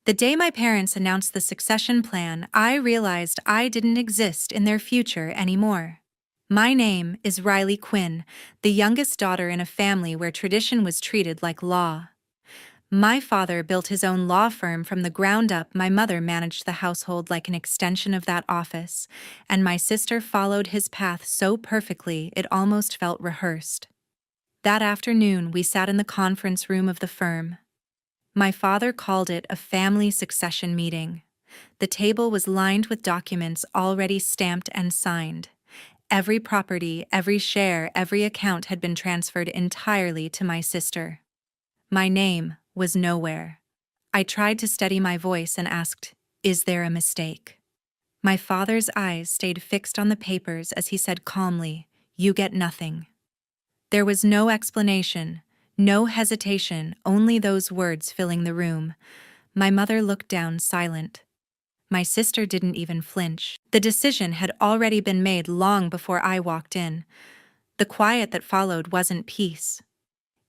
The day my parents announced the succession plan, I realized I didn't exist in their future anymore. My name is Riley Quinn, the youngest daughter in a family where tradition was treated like law. My father built his own law firm from the ground up. My mother managed the household like an extension of that office, and my sister followed his path so perfectly it almost felt rehearsed. That afternoon, we sat in the conference room of the firm. My father called it a family succession meeting. The table was lined with documents already stamped and signed. Every property, every share, every account had been transferred entirely to my sister. My name was nowhere. I tried to steady my voice and asked, "Is there a mistake?" My father's eyes stayed fixed on the papers as he said calmly, "You get nothing." There was no explanation, no hesitation, only those words filling the room. My mother looked down silent. My sister didn't even flinch. The decision had already been made long before I walked in. The quiet that followed wasn't peace.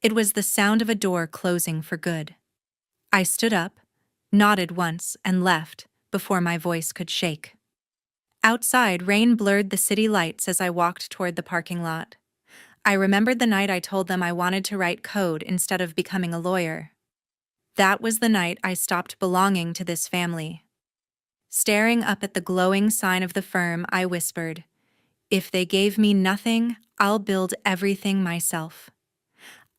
It was the sound of a door closing for good. I stood up, nodded once, and left before my voice could shake. Outside, rain blurred the city lights as I walked toward the parking lot. I remembered the night I told them I wanted to write code instead of becoming a lawyer. That was the night I stopped belonging to this family. Staring up at the glowing sign of the firm, I whispered, "If they gave me nothing, I'll build everything myself."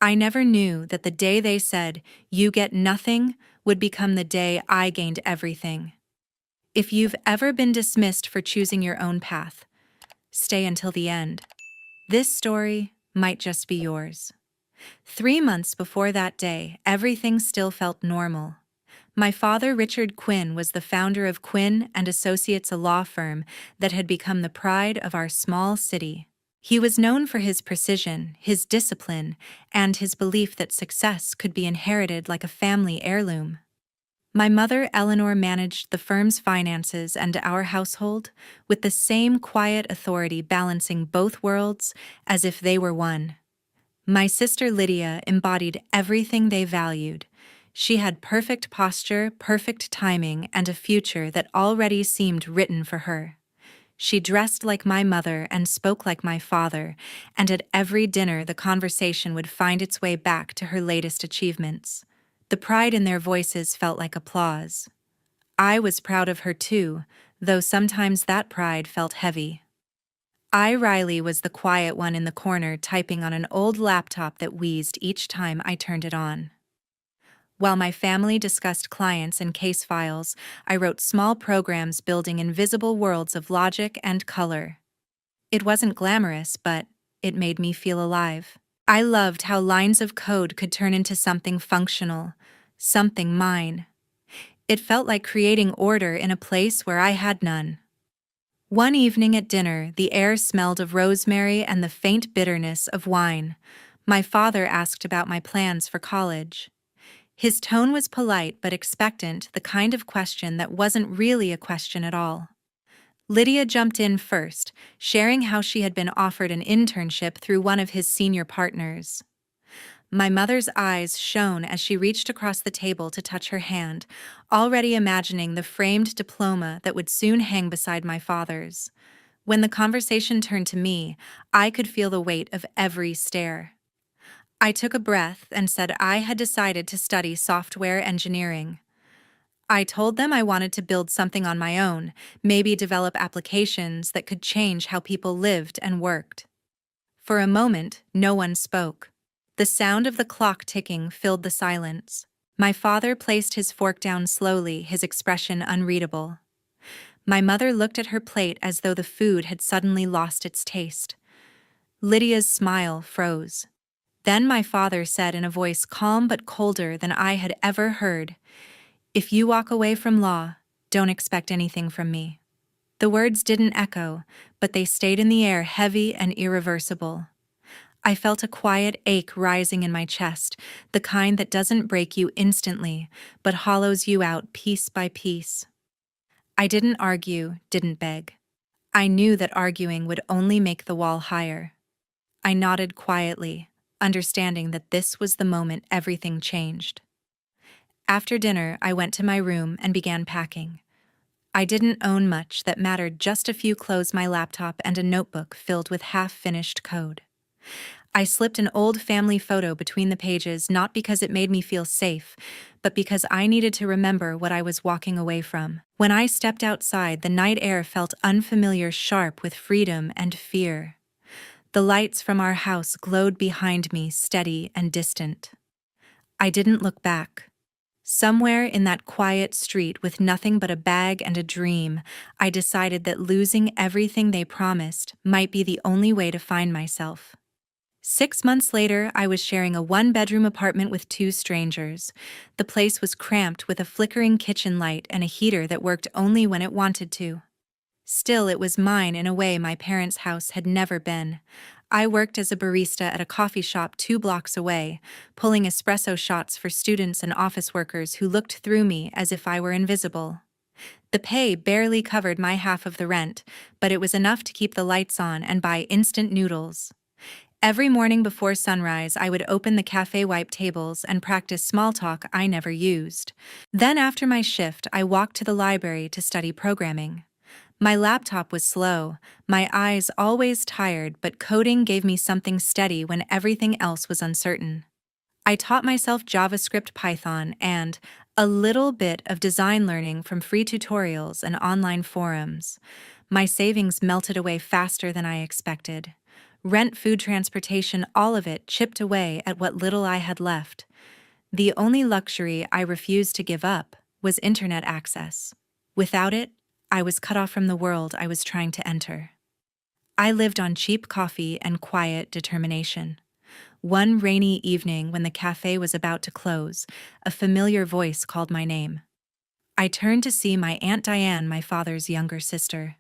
I never knew that the day they said, "You get nothing," would become the day I gained everything. If you've ever been dismissed for choosing your own path, stay until the end. This story might just be yours. 3 months before that day, everything still felt normal. My father, Richard Quinn, was the founder of Quinn and Associates, a law firm that had become the pride of our small city. He was known for his precision, his discipline, and his belief that success could be inherited like a family heirloom. My mother, Eleanor, managed the firm's finances and our household with the same quiet authority, balancing both worlds as if they were one. My sister, Lydia, embodied everything they valued. She had perfect posture, perfect timing, and a future that already seemed written for her. She dressed like my mother and spoke like my father, and at every dinner the conversation would find its way back to her latest achievements. The pride in their voices felt like applause. I was proud of her too, though sometimes that pride felt heavy. I, Riley, was the quiet one in the corner, typing on an old laptop that wheezed each time I turned it on. While my family discussed clients and case files, I wrote small programs building invisible worlds of logic and color. It wasn't glamorous, but it made me feel alive. I loved how lines of code could turn into something functional, something mine. It felt like creating order in a place where I had none. One evening at dinner, the air smelled of rosemary and the faint bitterness of wine. My father asked about my plans for college. His tone was polite but expectant, the kind of question that wasn't really a question at all. Lydia jumped in first, sharing how she had been offered an internship through one of his senior partners. My mother's eyes shone as she reached across the table to touch her hand, already imagining the framed diploma that would soon hang beside my father's. When the conversation turned to me, I could feel the weight of every stare. I took a breath and said I had decided to study software engineering. I told them I wanted to build something on my own, maybe develop applications that could change how people lived and worked. For a moment, no one spoke. The sound of the clock ticking filled the silence. My father placed his fork down slowly, his expression unreadable. My mother looked at her plate as though the food had suddenly lost its taste. Lydia's smile froze. Then my father said in a voice calm but colder than I had ever heard, "If you walk away from law, don't expect anything from me." The words didn't echo, but they stayed in the air, heavy and irreversible. I felt a quiet ache rising in my chest, the kind that doesn't break you instantly, but hollows you out piece by piece. I didn't argue, didn't beg. I knew that arguing would only make the wall higher. I nodded quietly, understanding that this was the moment everything changed. After dinner, I went to my room and began packing. I didn't own much that mattered, just a few clothes, my laptop, and a notebook filled with half-finished code. I slipped an old family photo between the pages, not because it made me feel safe, but because I needed to remember what I was walking away from. When I stepped outside, the night air felt unfamiliar, sharp with freedom and fear. The lights from our house glowed behind me, steady and distant. I didn't look back. Somewhere in that quiet street with nothing but a bag and a dream, I decided that losing everything they promised might be the only way to find myself. 6 months later, I was sharing a one-bedroom apartment with two strangers. The place was cramped with a flickering kitchen light and a heater that worked only when it wanted to. Still, it was mine in a way my parents' house had never been. I worked as a barista at a coffee shop 2 blocks away, pulling espresso shots for students and office workers who looked through me as if I were invisible. The pay barely covered my half of the rent, but it was enough to keep the lights on and buy instant noodles. Every morning before sunrise, I would open the cafe, wipe tables, and practice small talk I never used. Then after my shift, I walked to the library to study programming. My laptop was slow, my eyes always tired, but coding gave me something steady when everything else was uncertain. I taught myself JavaScript, Python, and a little bit of design learning from free tutorials and online forums. My savings melted away faster than I expected. Rent, food, transportation, all of it chipped away at what little I had left. The only luxury I refused to give up was internet access. Without it, I was cut off from the world I was trying to enter. I lived on cheap coffee and quiet determination. One rainy evening when the cafe was about to close, a familiar voice called my name. I turned to see my Aunt Diane, my father's younger sister.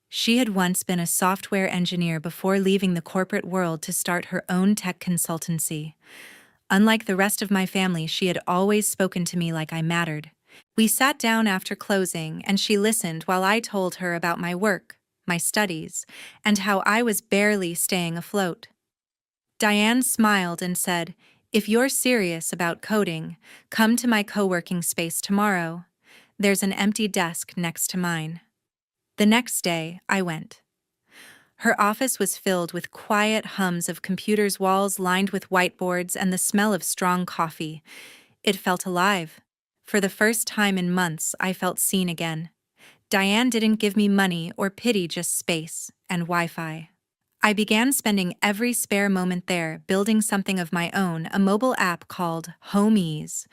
She had once been a software engineer before leaving the corporate world to start her own tech consultancy. Unlike the rest of my family, she had always spoken to me like I mattered. We sat down after closing, and she listened while I told her about my work, my studies, and how I was barely staying afloat. Diane smiled and said, "If you're serious about coding, come to my co-working space tomorrow. There's an empty desk next to mine." The next day, I went. Her office was filled with quiet hums of computers, walls lined with whiteboards, and the smell of strong coffee. It felt alive. For the first time in months, I felt seen again. Diane didn't give me money or pity, just space and Wi-Fi. I began spending every spare moment there, building something of my own, a mobile app called Homies.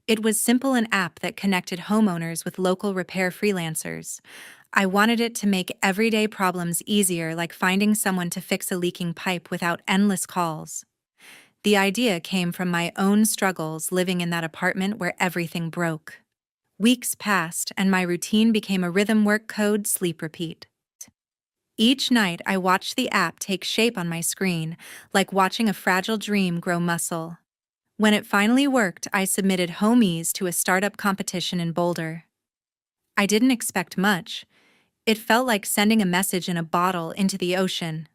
It was simple, an app that connected homeowners with local repair freelancers. I wanted it to make everyday problems easier, like finding someone to fix a leaking pipe without endless calls. The idea came from my own struggles living in that apartment where everything broke. Weeks passed, and my routine became a rhythm: work, code, sleep, repeat. Each night, I watched the app take shape on my screen, like watching a fragile dream grow muscle. When it finally worked, I submitted Homies to a startup competition in Boulder. I didn't expect much. It felt like sending a message in a bottle into the ocean.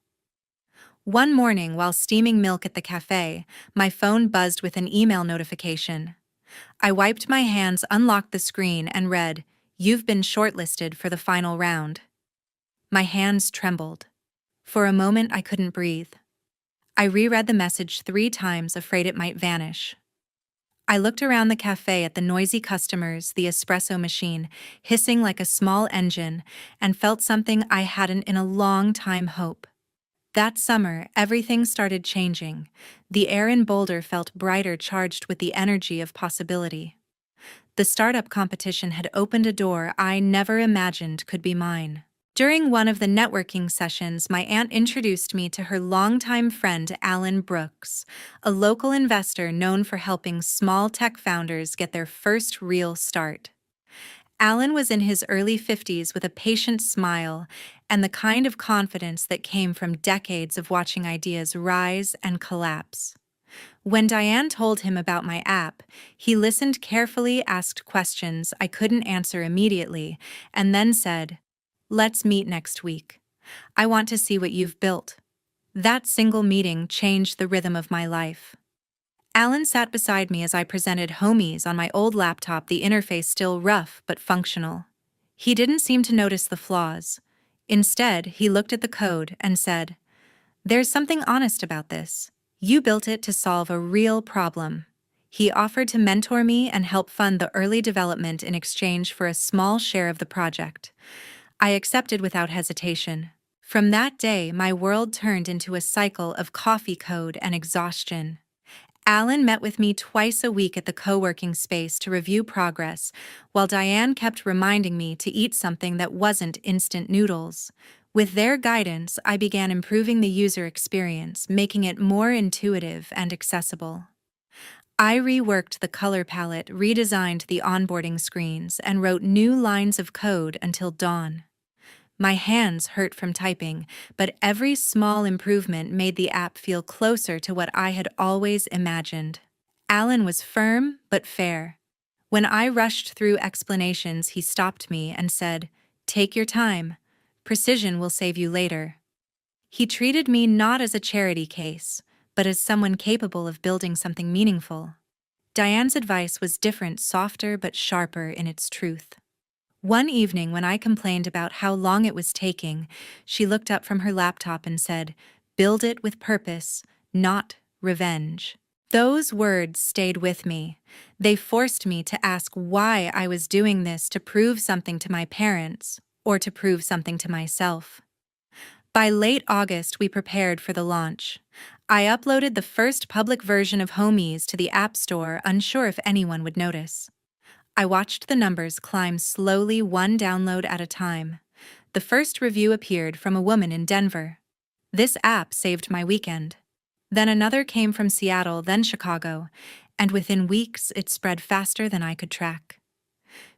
One morning, while steaming milk at the cafe, my phone buzzed with an email notification. I wiped my hands, unlocked the screen, and read, "You've been shortlisted for the final round." My hands trembled. For a moment, I couldn't breathe. I reread the message 3 times, afraid it might vanish. I looked around the cafe at the noisy customers, the espresso machine, hissing like a small engine, and felt something I hadn't in a long time: hope. That summer, everything started changing. The air in Boulder felt brighter, charged with the energy of possibility. The startup competition had opened a door I never imagined could be mine. During one of the networking sessions, my aunt introduced me to her longtime friend, Alan Brooks, a local investor known for helping small tech founders get their first real start. Alan was in his early 50s with a patient smile and the kind of confidence that came from decades of watching ideas rise and collapse. When Diane told him about my app, he listened carefully, asked questions I couldn't answer immediately, and then said, "Let's meet next week. I want to see what you've built." That single meeting changed the rhythm of my life. Alan sat beside me as I presented Homies on my old laptop, the interface still rough but functional. He didn't seem to notice the flaws. Instead, he looked at the code and said, "There's something honest about this. You built it to solve a real problem." He offered to mentor me and help fund the early development in exchange for a small share of the project. I accepted without hesitation. From that day, my world turned into a cycle of coffee code and exhaustion. Alan met with me twice a week at the co-working space to review progress, while Diane kept reminding me to eat something that wasn't instant noodles. With their guidance, I began improving the user experience, making it more intuitive and accessible. I reworked the color palette, redesigned the onboarding screens, and wrote new lines of code until dawn. My hands hurt from typing, but every small improvement made the app feel closer to what I had always imagined. Alan was firm but fair. When I rushed through explanations, he stopped me and said, "Take your time. Precision will save you later." He treated me not as a charity case, but as someone capable of building something meaningful. Diane's advice was different, softer but sharper in its truth. One evening, when I complained about how long it was taking, she looked up from her laptop and said, "Build it with purpose, not revenge." Those words stayed with me. They forced me to ask why I was doing this, to prove something to my parents or to prove something to myself. By late August, we prepared for the launch. I uploaded the first public version of Homies to the App Store, unsure if anyone would notice. I watched the numbers climb slowly, one download at a time. The first review appeared from a woman in Denver. "This app saved my weekend." Then another came from Seattle, then Chicago, and within weeks it spread faster than I could track.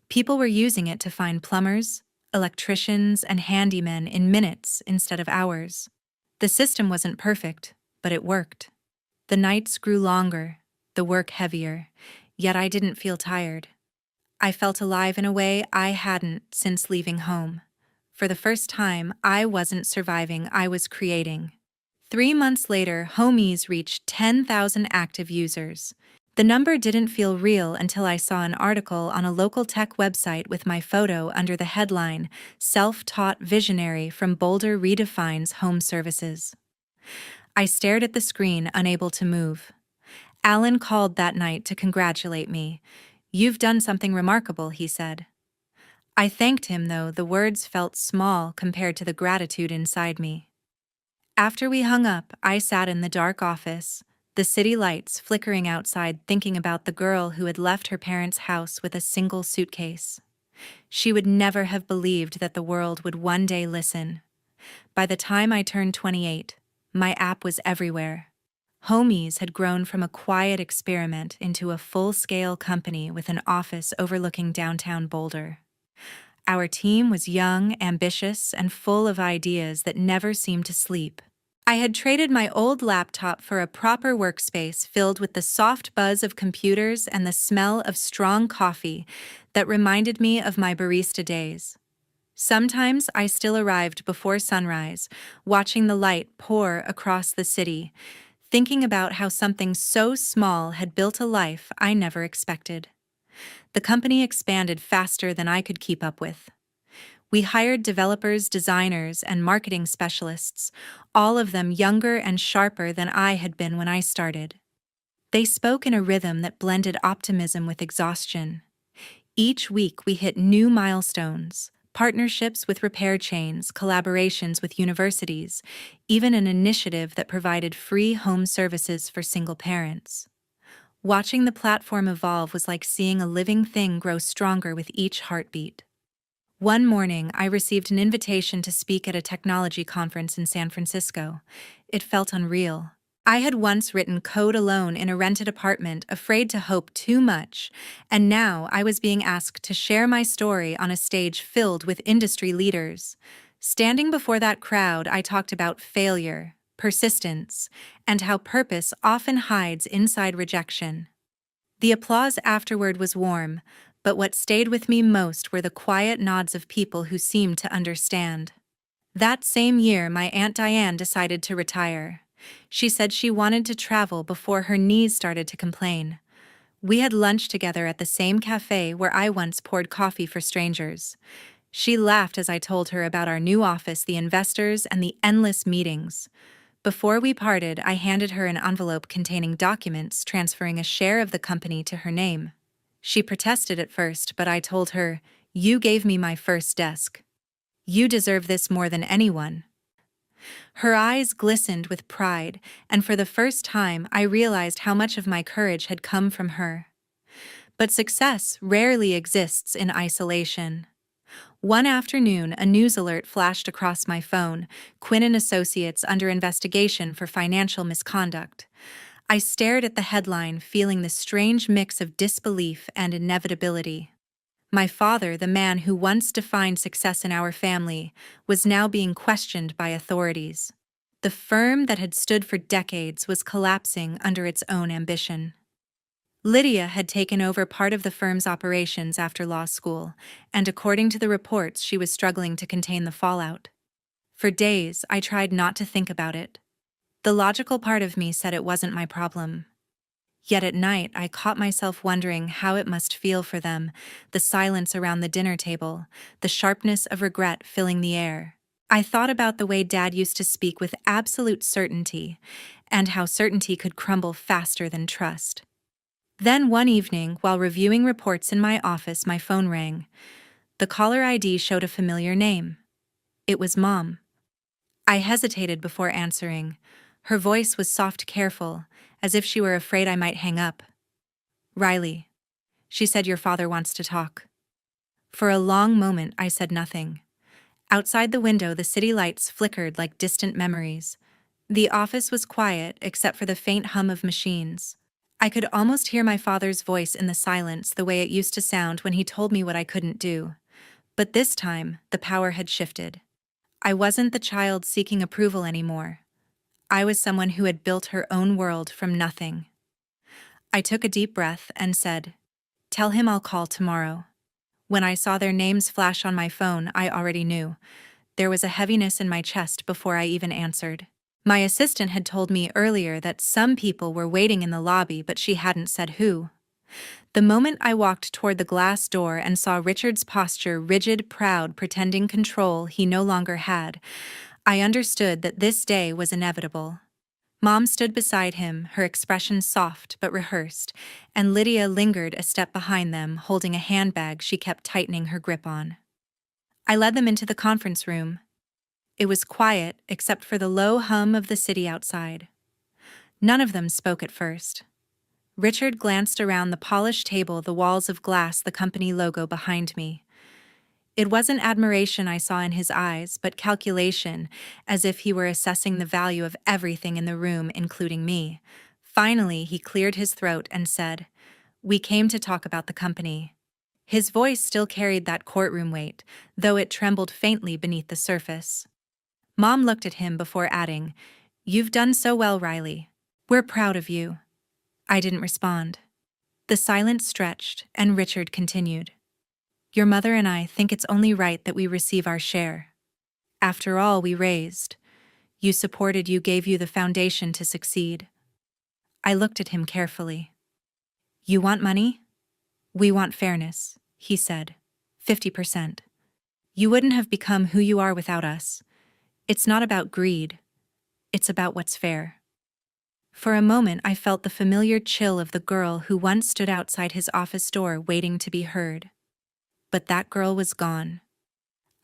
People were using it to find plumbers, electricians, and handymen in minutes instead of hours. The system wasn't perfect, but it worked. The nights grew longer, the work heavier, yet I didn't feel tired. I felt alive in a way I hadn't since leaving home. For the first time, I wasn't surviving, I was creating. 3 months later, Homies reached 10,000 active users. The number didn't feel real until I saw an article on a local tech website with my photo under the headline, "Self-Taught Visionary from Boulder Redefines Home Services." I stared at the screen, unable to move. Alan called that night to congratulate me. "You've done something remarkable," he said. I thanked him, though the words felt small compared to the gratitude inside me. After we hung up, I sat in the dark office, the city lights flickering outside, thinking about the girl who had left her parents' house with a single suitcase. She would never have believed that the world would one day listen. By the time I turned 28, my app was everywhere. Homies had grown from a quiet experiment into a full-scale company with an office overlooking downtown Boulder. Our team was young, ambitious, and full of ideas that never seemed to sleep. I had traded my old laptop for a proper workspace filled with the soft buzz of computers and the smell of strong coffee that reminded me of my barista days. Sometimes I still arrived before sunrise, watching the light pour across the city, thinking about how something so small had built a life I never expected. The company expanded faster than I could keep up with. We hired developers, designers, and marketing specialists, all of them younger and sharper than I had been when I started. They spoke in a rhythm that blended optimism with exhaustion. Each week we hit new milestones: partnerships with repair chains, collaborations with universities, even an initiative that provided free home services for single parents. Watching the platform evolve was like seeing a living thing grow stronger with each heartbeat. One morning, I received an invitation to speak at a technology conference in San Francisco. It felt unreal. I had once written code alone in a rented apartment, afraid to hope too much, and now I was being asked to share my story on a stage filled with industry leaders. Standing before that crowd, I talked about failure, persistence, and how purpose often hides inside rejection. The applause afterward was warm, but what stayed with me most were the quiet nods of people who seemed to understand. That same year, my Aunt Diane decided to retire. She said she wanted to travel before her knees started to complain. We had lunch together at the same cafe where I once poured coffee for strangers. She laughed as I told her about our new office, the investors, and the endless meetings. Before we parted, I handed her an envelope containing documents transferring a share of the company to her name. She protested at first, but I told her, "You gave me my first desk. You deserve this more than anyone." Her eyes glistened with pride, and for the first time I realized how much of my courage had come from her. But success rarely exists in isolation. One afternoon, a news alert flashed across my phone: Quinn and Associates under investigation for financial misconduct. I stared at the headline, feeling the strange mix of disbelief and inevitability. My father, the man who once defined success in our family, was now being questioned by authorities. The firm that had stood for decades was collapsing under its own ambition. Lydia had taken over part of the firm's operations after law school, and according to the reports, she was struggling to contain the fallout. For days, I tried not to think about it. The logical part of me said it wasn't my problem. Yet at night, I caught myself wondering how it must feel for them, the silence around the dinner table, the sharpness of regret filling the air. I thought about the way Dad used to speak with absolute certainty, and how certainty could crumble faster than trust. Then one evening, while reviewing reports in my office, my phone rang. The caller ID showed a familiar name. It was Mom. I hesitated before answering. Her voice was soft, careful, as if she were afraid I might hang up. "Riley," she said, "your father wants to talk." For a long moment, I said nothing. Outside the window, the city lights flickered like distant memories. The office was quiet, except for the faint hum of machines. I could almost hear my father's voice in the silence, the way it used to sound when he told me what I couldn't do. But this time, the power had shifted. I wasn't the child seeking approval anymore. I was someone who had built her own world from nothing. I took a deep breath and said, "Tell him I'll call tomorrow." When I saw their names flash on my phone, I already knew. There was a heaviness in my chest before I even answered. My assistant had told me earlier that some people were waiting in the lobby, but she hadn't said who. The moment I walked toward the glass door and saw Richard's posture rigid, proud, pretending control he no longer had, I understood that this day was inevitable. Mom stood beside him, her expression soft but rehearsed, and Lydia lingered a step behind them, holding a handbag she kept tightening her grip on. I led them into the conference room. It was quiet, except for the low hum of the city outside. None of them spoke at first. Richard glanced around the polished table, the walls of glass, the company logo behind me. It wasn't admiration I saw in his eyes, but calculation, as if he were assessing the value of everything in the room, including me. Finally, he cleared his throat and said, "We came to talk about the company." His voice still carried that courtroom weight, though it trembled faintly beneath the surface. Mom looked at him before adding, "You've done so well, Riley. We're proud of you." I didn't respond. The silence stretched, and Richard continued. "Your mother and I think it's only right that we receive our share. After all we raised, you supported, you gave you the foundation to succeed." I looked at him carefully. "You want money? We want fairness," he said. 50%. You wouldn't have become who you are without us. It's not about greed. It's about what's fair." For a moment, I felt the familiar chill of the girl who once stood outside his office door waiting to be heard. But that girl was gone.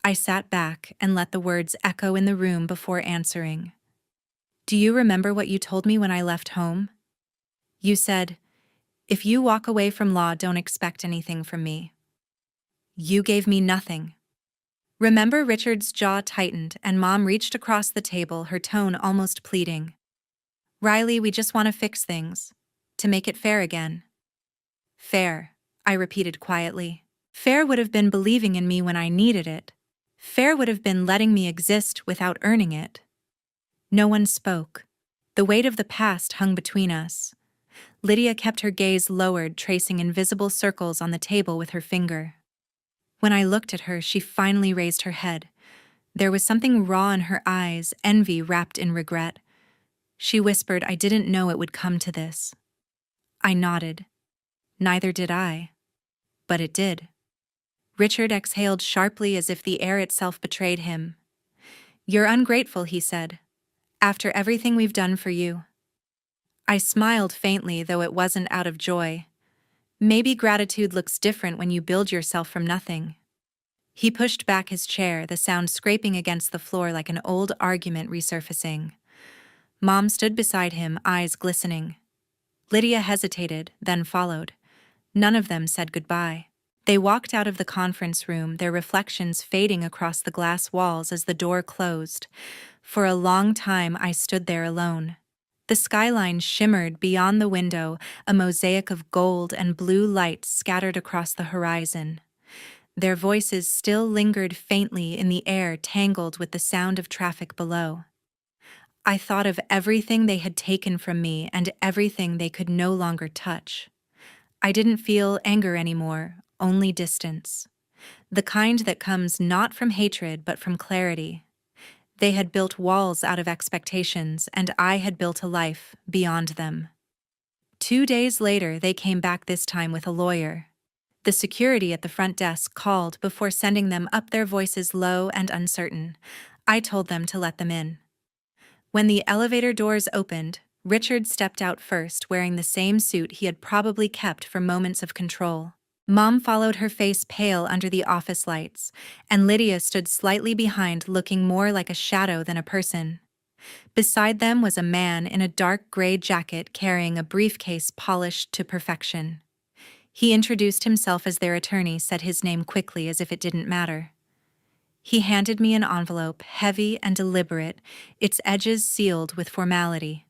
I sat back and let the words echo in the room before answering. "Do you remember what you told me when I left home? You said, 'If you walk away from law, don't expect anything from me.' You gave me nothing." Remember? Richard's jaw tightened and Mom reached across the table, her tone almost pleading. "Riley, we just want to fix things. To make it fair again." "Fair," I repeated quietly. Fair would have been believing in me when I needed it. Fair would have been letting me exist without earning it. No one spoke. The weight of the past hung between us. Lydia kept her gaze lowered, tracing invisible circles on the table with her finger. When I looked at her, she finally raised her head. There was something raw in her eyes, envy wrapped in regret. She whispered I didn't know it would come to this. I nodded. Neither did I. But it did. Richard exhaled sharply as if the air itself betrayed him. You're ungrateful, he said. After everything we've done for you. I smiled faintly, though it wasn't out of joy. Maybe gratitude looks different when you build yourself from nothing. He pushed back his chair, the sound scraping against the floor like an old argument resurfacing. Mom stood beside him, eyes glistening. Lydia hesitated, then followed. None of them said goodbye. They walked out of the conference room, their reflections fading across the glass walls as the door closed. For a long time I stood there alone. The skyline shimmered beyond the window, a mosaic of gold and blue lights scattered across the horizon. Their voices still lingered faintly in the air, tangled with the sound of traffic below. I thought of everything they had taken from me and everything they could no longer touch. I didn't feel anger anymore, only distance. The kind that comes not from hatred but from clarity. They had built walls out of expectations, and I had built a life beyond them. 2 days later, they came back, this time with a lawyer. The security at the front desk called before sending them up, their voices low and uncertain. I told them to let them in. When the elevator doors opened, Richard stepped out first, wearing the same suit he had probably kept for moments of control. Mom followed, her face pale under the office lights, and Lydia stood slightly behind, looking more like a shadow than a person. Beside them was a man in a dark gray jacket carrying a briefcase polished to perfection. He introduced himself as their attorney, said his name quickly as if it didn't matter. He handed me an envelope, heavy and deliberate, its edges sealed with formality.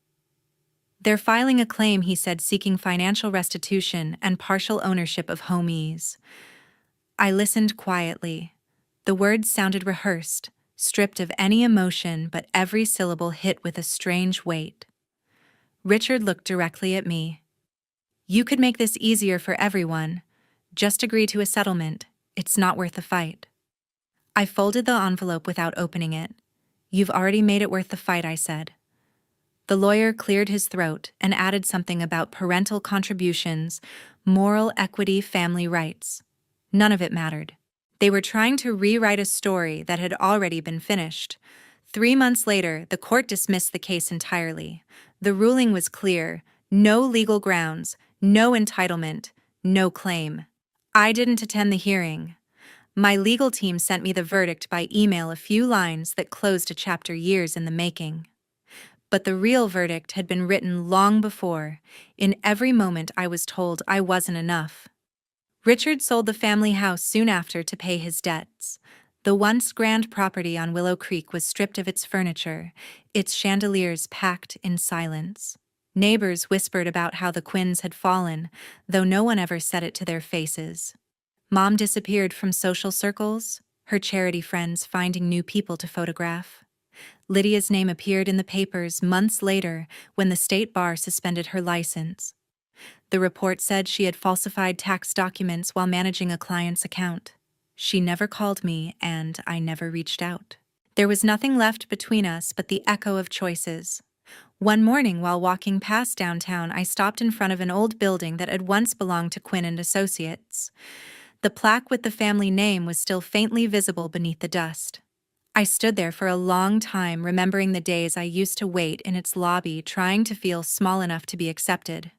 They're filing a claim, he said, seeking financial restitution and partial ownership of Homies. I listened quietly. The words sounded rehearsed, stripped of any emotion, but every syllable hit with a strange weight. Richard looked directly at me. You could make this easier for everyone. Just agree to a settlement. It's not worth the fight. I folded the envelope without opening it. You've already made it worth the fight, I said. The lawyer cleared his throat and added something about parental contributions, moral equity, family rights. None of it mattered. They were trying to rewrite a story that had already been finished. 3 months later, the court dismissed the case entirely. The ruling was clear: no legal grounds, no entitlement, no claim. I didn't attend the hearing. My legal team sent me the verdict by email, a few lines that closed a chapter years in the making. But the real verdict had been written long before. In every moment I was told I wasn't enough. Richard sold the family house soon after to pay his debts. The once grand property on Willow Creek was stripped of its furniture, its chandeliers packed in silence. Neighbors whispered about how the Quinns had fallen, though no one ever said it to their faces. Mom disappeared from social circles, her charity friends finding new people to photograph. Lydia's name appeared in the papers months later when the state bar suspended her license. The report said she had falsified tax documents while managing a client's account. She never called me, and I never reached out. There was nothing left between us but the echo of choices. One morning, while walking past downtown, I stopped in front of an old building that had once belonged to Quinn and Associates. The plaque with the family name was still faintly visible beneath the dust. I stood there for a long time, remembering the days I used to wait in its lobby, trying to feel small enough to be accepted.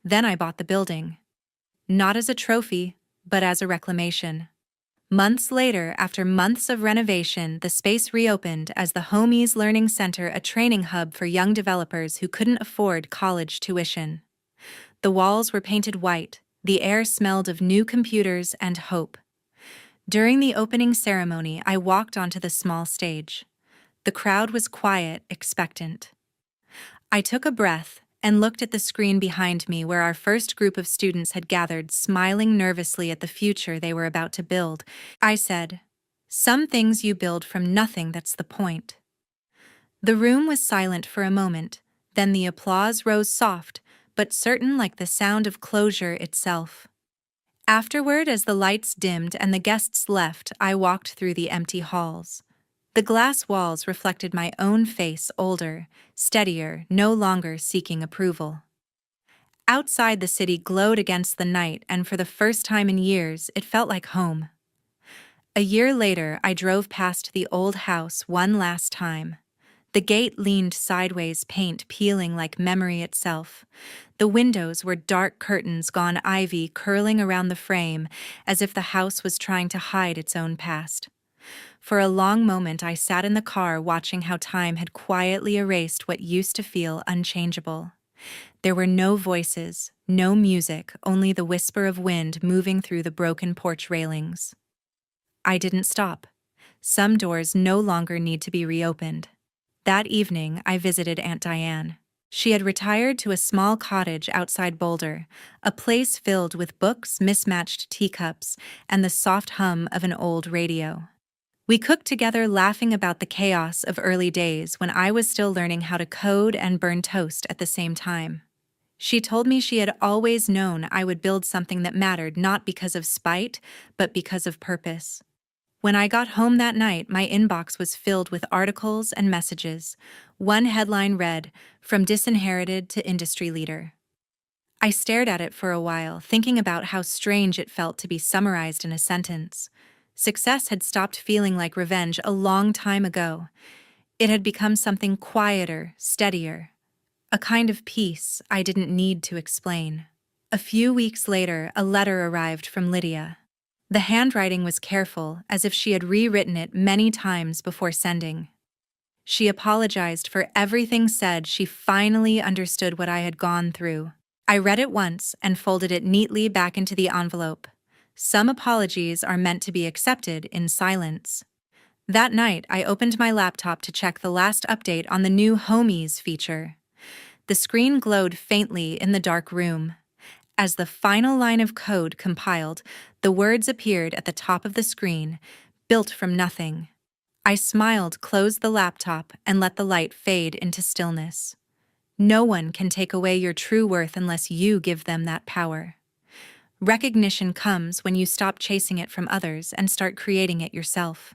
Then I bought the building. Not as a trophy, but as a reclamation. Months later, after months of renovation, the space reopened as the Homies Learning Center, a training hub for young developers who couldn't afford college tuition. The walls were painted white, the air smelled of new computers and hope. During the opening ceremony, I walked onto the small stage. The crowd was quiet, expectant. I took a breath and looked at the screen behind me where our first group of students had gathered, smiling nervously at the future they were about to build. I said, "Some things you build from nothing, that's the point." The room was silent for a moment, then the applause rose soft, but certain, like the sound of closure itself. Afterward, as the lights dimmed and the guests left, I walked through the empty halls. The glass walls reflected my own face, older, steadier, no longer seeking approval. Outside, the city glowed against the night, and for the first time in years, it felt like home. A year later, I drove past the old house one last time. The gate leaned sideways, paint peeling like memory itself. The windows were dark curtains, gone ivy curling around the frame, as if the house was trying to hide its own past. For a long moment, I sat in the car watching how time had quietly erased what used to feel unchangeable. There were no voices, no music, only the whisper of wind moving through the broken porch railings. I didn't stop. Some doors no longer need to be reopened. That evening, I visited Aunt Diane. She had retired to a small cottage outside Boulder, a place filled with books, mismatched teacups, and the soft hum of an old radio. We cooked together, laughing about the chaos of early days when I was still learning how to code and burn toast at the same time. She told me she had always known I would build something that mattered, not because of spite, but because of purpose. When I got home that night, my inbox was filled with articles and messages. One headline read, "From Disinherited to Industry Leader." I stared at it for a while, thinking about how strange it felt to be summarized in a sentence. Success had stopped feeling like revenge a long time ago. It had become something quieter, steadier. A kind of peace I didn't need to explain. A few weeks later, a letter arrived from Lydia. The handwriting was careful, as if she had rewritten it many times before sending. She apologized for everything said. She finally understood what I had gone through. I read it once and folded it neatly back into the envelope. Some apologies are meant to be accepted in silence. That night, I opened my laptop to check the last update on the new Homies feature. The screen glowed faintly in the dark room. As the final line of code compiled, the words appeared at the top of the screen, "Built from nothing." I smiled, closed the laptop, and let the light fade into stillness. No one can take away your true worth unless you give them that power. Recognition comes when you stop chasing it from others and start creating it yourself.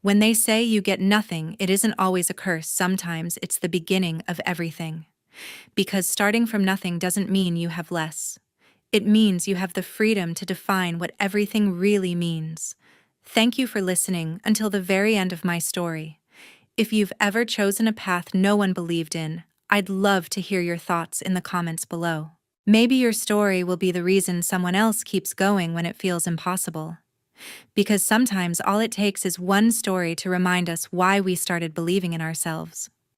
When they say you get nothing, it isn't always a curse. Sometimes it's the beginning of everything. Because starting from nothing doesn't mean you have less. It means you have the freedom to define what everything really means. Thank you for listening until the very end of my story. If you've ever chosen a path no one believed in, I'd love to hear your thoughts in the comments below. Maybe your story will be the reason someone else keeps going when it feels impossible. Because sometimes all it takes is one story to remind us why we started believing in ourselves.